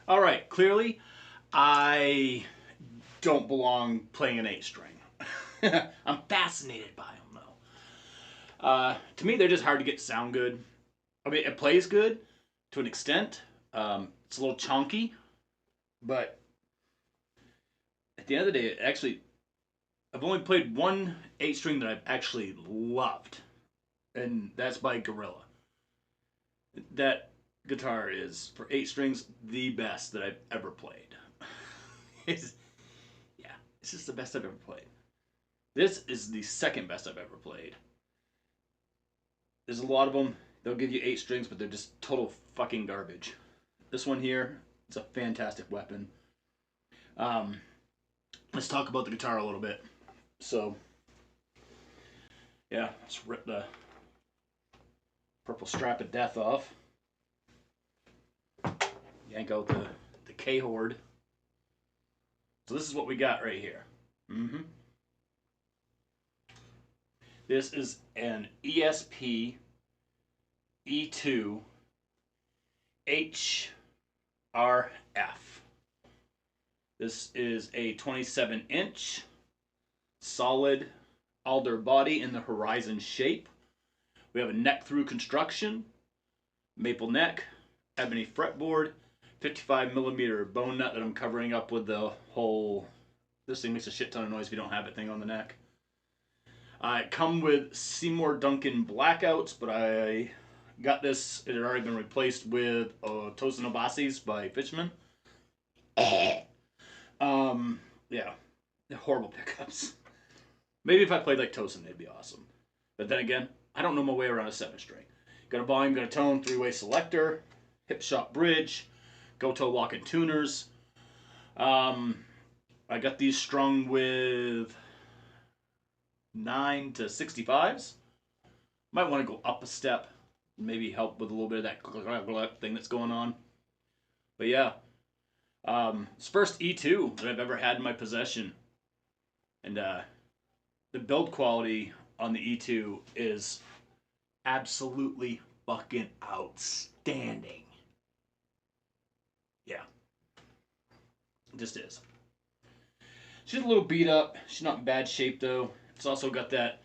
All right, clearly, I don't belong playing an 8 string. I'm fascinated by them, though. To me, they're just hard to get to sound good. I mean, it plays good to an extent. It's a little chunky, but at the end of the day, actually, I've only played one 8 string that I've actually loved, and that's by Gorilla. That guitar is, for 8 strings, the best that I've ever played. it's, yeah, it's just the best I've ever played. This is the second best I've ever played. There's a lot of them. They'll give you 8 strings, but they're just total fucking garbage. This one here, it's a fantastic weapon. Um, let's talk about the guitar a little bit. So, yeah, let's rip the purple strap of death off. Yank out the K-Horde. So this is what we got right here. This is an ESP E2 HRF. This is a 27-inch solid alder body in the horizon shape. We have a neck through construction, maple neck, ebony fretboard, 55mm bone nut that I'm covering up with the whole, this thing makes a shit ton of noise if you don't have it thing on the neck. It come with Seymour Duncan blackouts, but I got this, it had already been replaced with Tosinobasi's by Fishman. Yeah, horrible pickups. Maybe if I played like Tosin, they'd be awesome. But then again, I don't know my way around a 7 string. Got a volume, got a tone, 3-way selector, hip shot bridge, go-to lock-in tuners. I got these strung with 9 to 65s. Might want to go up a step, maybe help with a little bit of that thing that's going on. But yeah, it's first E2 that I've ever had in my possession, and the build quality on the E2 is absolutely fucking outstanding. Yeah, it just is. She's a little beat up. She's not in bad shape though. It's also got that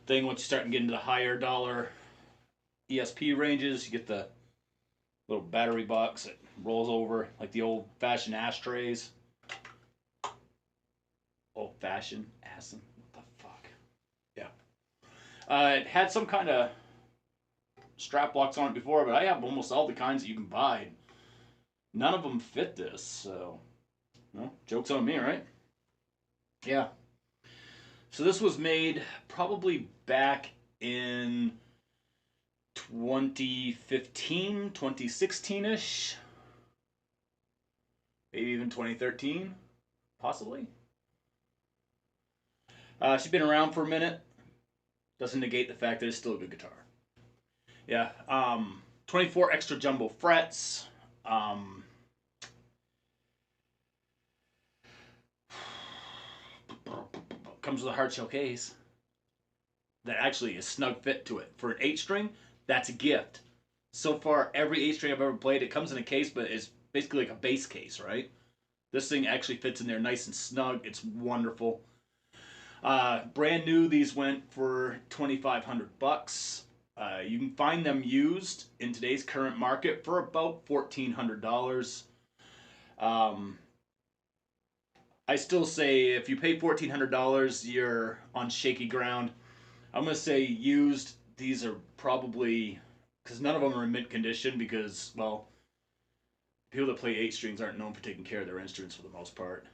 thing once you start to get into the higher dollar ESP ranges, you get the little battery box that rolls over like the old fashioned ashtrays. Old fashioned Assen. What the fuck? Yeah. It had some kind of strap locks on it before, but I have almost all the kinds that you can buy. None of them fit this, so well, joke's on me, right? Yeah. So this was made probably back in 2015, 2016-ish. Maybe even 2013, possibly. She's been around for a minute. Doesn't negate the fact that it's still a good guitar. Yeah. 24 extra jumbo frets. Comes with a hard shell case that actually is snug fit to it. For an 8 string, that's a gift. So far, every 8 string I've ever played, it comes in a case, but it's basically like a base case, right? This thing actually fits in there nice and snug. It's wonderful. Brand new, these went for $2,500. You can find them used in today's current market for about $1,400. I still say if you pay $1,400, you're on shaky ground. I'm gonna say used. These are probably, because none of them are in mint condition, because well, people that play 8 strings aren't known for taking care of their instruments for the most part.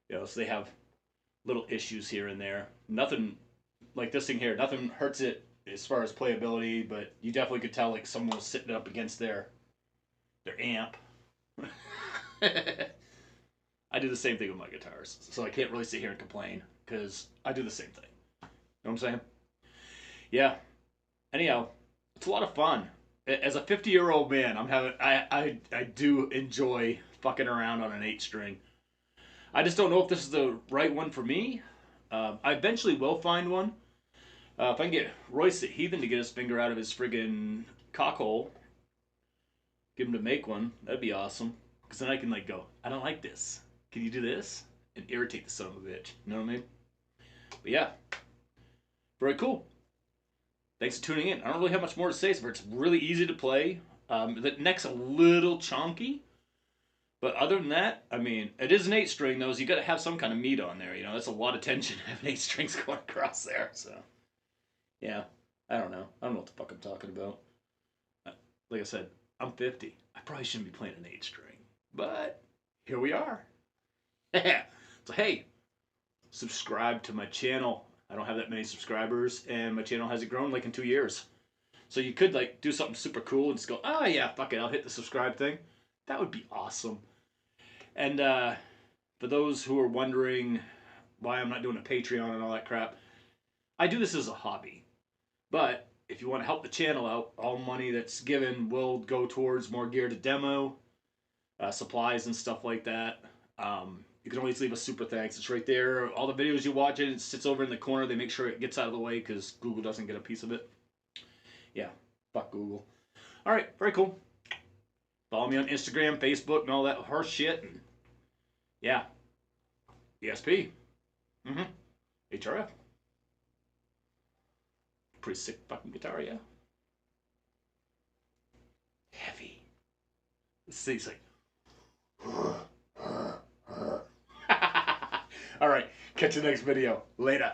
You know, so they have little issues here and there. Nothing like this thing here. Nothing hurts it as far as playability, but you definitely could tell like someone was sitting up against their amp. I do the same thing with my guitars, so I can't really sit here and complain because I do the same thing. You know what I'm saying? Yeah. Anyhow, it's a lot of fun. As a 50-year-old man, I'm having I do enjoy fucking around on an 8 string. I just don't know if this is the right one for me. I eventually will find one. If I can get Royce the Heathen to get his finger out of his friggin' cockhole, Get him to make one. That'd be awesome. Because then I can like go, I don't like this. Can you do this? And irritate the son of a bitch. You know what I mean? But yeah, very cool. Thanks for tuning in. I don't really have much more to say, so it's really easy to play. The neck's a little chonky, but other than that, I mean, it is an 8-string though, so you got to have some kind of meat on there. You know, that's a lot of tension having 8 strings going across there. So, yeah, I don't know. I don't know what the fuck I'm talking about. Like I said, I'm 50. I probably shouldn't be playing an 8-string, but here we are. So hey, subscribe to my channel. I don't have that many subscribers, and my channel hasn't grown like in 2 years. So you could like do something super cool and just go, oh yeah, fuck it, I'll hit the subscribe thing. That would be awesome. And for those who are wondering why I'm not doing a Patreon and all that crap, I do this as a hobby. But if you want to help the channel out, all money that's given will go towards more gear to demo, supplies and stuff like that. You can always leave a super thanks. It's right there. All the videos you watch, it sits over in the corner. They make sure it gets out of the way because Google doesn't get a piece of it. Yeah, fuck Google. All right, very cool. Follow me on Instagram, Facebook, and all that horse shit. And yeah, ESP. HRF. Pretty sick fucking guitar, yeah. Heavy. This thing's like. All right, catch you next video. Later.